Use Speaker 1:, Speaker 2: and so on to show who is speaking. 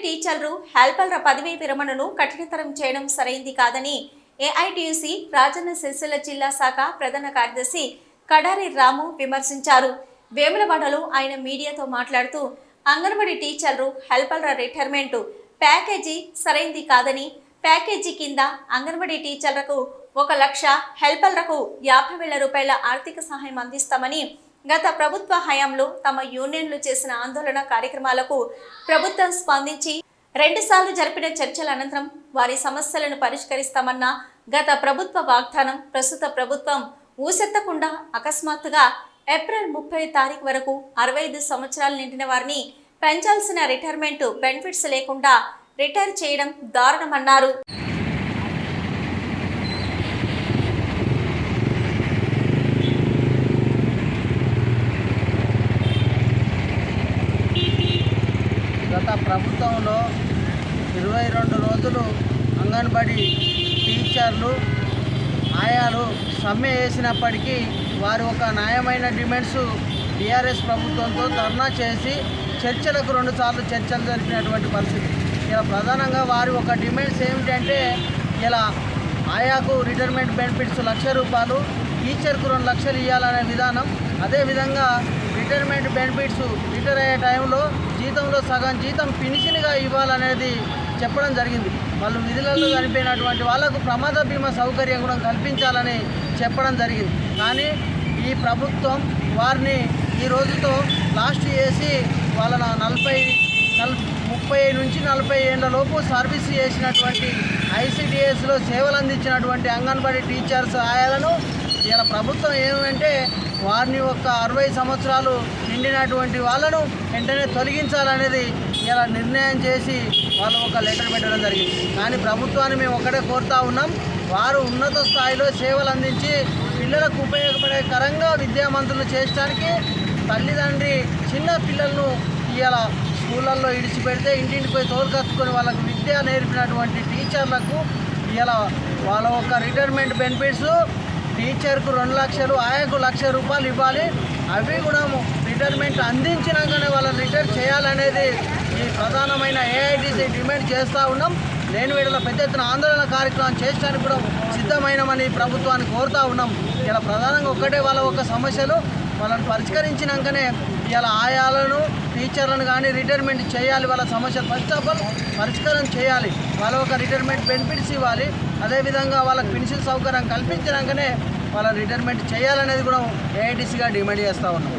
Speaker 1: టీచర్లు హెల్పర్ల పదవీ విరమణను కఠినతరం చేయడం సరైంది కాదని ఏఐటియుసి రాజన్న సిరిసిల్ల జిల్లా శాఖ ప్రధాన కార్యదర్శి కడారి రాము విమర్శించారు. వేములవాడలో ఆయన మీడియాతో మాట్లాడుతూ అంగన్వాడీ టీచర్లు హెల్పర్ల రిటైర్మెంట్ ప్యాకేజీ సరైంది కాదని, ప్యాకేజీ కింద అంగన్వాడీ టీచర్లకు 1 లక్ష, హెల్పర్లకు 50,000 రూపాయల ఆర్థిక సహాయం అందిస్తామని గత ప్రభుత్వ హయాంలో తమ యూనియన్లు చేసిన ఆందోళన కార్యక్రమాలకు ప్రభుత్వం స్పందించి 2 సార్లు జరిపిన చర్చల అనంతరం వారి సమస్యలను పరిష్కరిస్తామన్న గత ప్రభుత్వ వాగ్దానం ప్రస్తుత ప్రభుత్వం ఊసెత్తకుండా అకస్మాత్తుగా ఏప్రిల్ 30 తారీఖు వరకు 65 సంవత్సరాలు నిండిన వారిని పెంచాల్సిన రిటైర్మెంట్ బెనిఫిట్స్ లేకుండా రిటైర్ చేయడం దారుణమన్నారు.
Speaker 2: గత ప్రభుత్వంలో 22 రోజులు అంగన్వాడీ టీచర్లు ఆయాలు సమ్మె వేసినప్పటికీ వారు ఒక న్యాయమైన డిమాండ్స్ టీఆర్ఎస్ ప్రభుత్వంతో ధర్నా చేసి చర్చలకు 2 సార్లు చర్చలు జరిపినటువంటి పరిస్థితి. ఇలా ప్రధానంగా వారి ఒక డిమాండ్స్ ఏమిటంటే, ఇలా ఆయాకు రిటైర్మెంట్ బెనిఫిట్స్ 1 లక్ష రూపాయలు, టీచర్కు 2 లక్షలు ఇవ్వాలనే విధానం. అదేవిధంగా రిటైర్మెంట్ బెనిఫిట్స్ రిటైర్ అయ్యే టైంలో జీతంలో సగం జీతం పెన్షన్గా ఇవ్వాలనేది చెప్పడం జరిగింది. వాళ్ళు విధులలో చనిపోయినటువంటి వాళ్ళకు ప్రమాద బీమా సౌకర్యం కూడా కల్పించాలని చెప్పడం జరిగింది. కానీ ఈ ప్రభుత్వం వారిని ఈ రోజుతో లాస్ట్ చేసి వాళ్ళ 30 నుంచి 40 ఏళ్ల లోపు సర్వీస్ చేసినటువంటి ఐసిడిఎస్లో సేవలు అందించినటువంటి అంగన్వాడీ టీచర్స్ ఆయాలను ఇలా ప్రభుత్వం ఏమంటే వారిని ఒక 60 సంవత్సరాలు నిండినటువంటి వాళ్ళను వెంటనే తొలగించాలనేది ఇలా నిర్ణయం చేసి వాళ్ళు ఒక లెటర్ పెట్టడం జరిగింది. కానీ ప్రభుత్వాన్ని మేము ఒకటే కోరుతా ఉన్నాం, వారు ఉన్నత స్థాయిలో సేవలు అందించి పిల్లలకు ఉపయోగపడేకరంగా విద్యామంతులు చేయడానికి తల్లిదండ్రి చిన్న పిల్లలను ఇలా స్కూళ్ళల్లో ఇడిచిపెడితే ఇంటింటికి పోయి తోలుకచ్చుకొని వాళ్ళకు విద్య నేర్పినటువంటి టీచర్లకు ఇలా వాళ్ళ ఒక రిటైర్మెంట్ బెనిఫిట్స్ టీచర్కు 2 లక్షలు, ఆయాకు 1 లక్ష రూపాయలు ఇవ్వాలి. అవి కూడా రిటైర్మెంట్ అందించినాకనే వాళ్ళని రిటైర్ చేయాలనేది ఈ ప్రధానమైన ఏఐటీసీ డిమాండ్ చేస్తూ ఉన్నాం. లేని వేళలో పెద్ద ఎత్తున ఆందోళన కార్యక్రమం చేయడానికి కూడా సిద్ధమైనమని ప్రభుత్వాన్ని కోరుతూ ఉన్నాం. ఇలా ప్రధానంగా ఒక్కటే వాళ్ళ ఒక సమస్యలు వాళ్ళని పరిష్కరించినాకనే ఇలా ఆయాలను టీచర్లను కానీ రిటైర్మెంట్ చేయాలి. వాళ్ళ సమస్యలు ఫస్ట్ ఆఫ్ ఆల్ పరిష్కారం చేయాలి. వాళ్ళ ఒక రిటైర్మెంట్ బెనిఫిట్స్ ఇవ్వాలి. అదేవిధంగా వాళ్ళకి పెన్షన్ సౌకర్యం కల్పించినాకనే వాళ్ళ రిటైర్మెంట్ చేయాలనేది కూడా ఏఐటీసీగా డిమాండ్ చేస్తూ ఉన్నాం.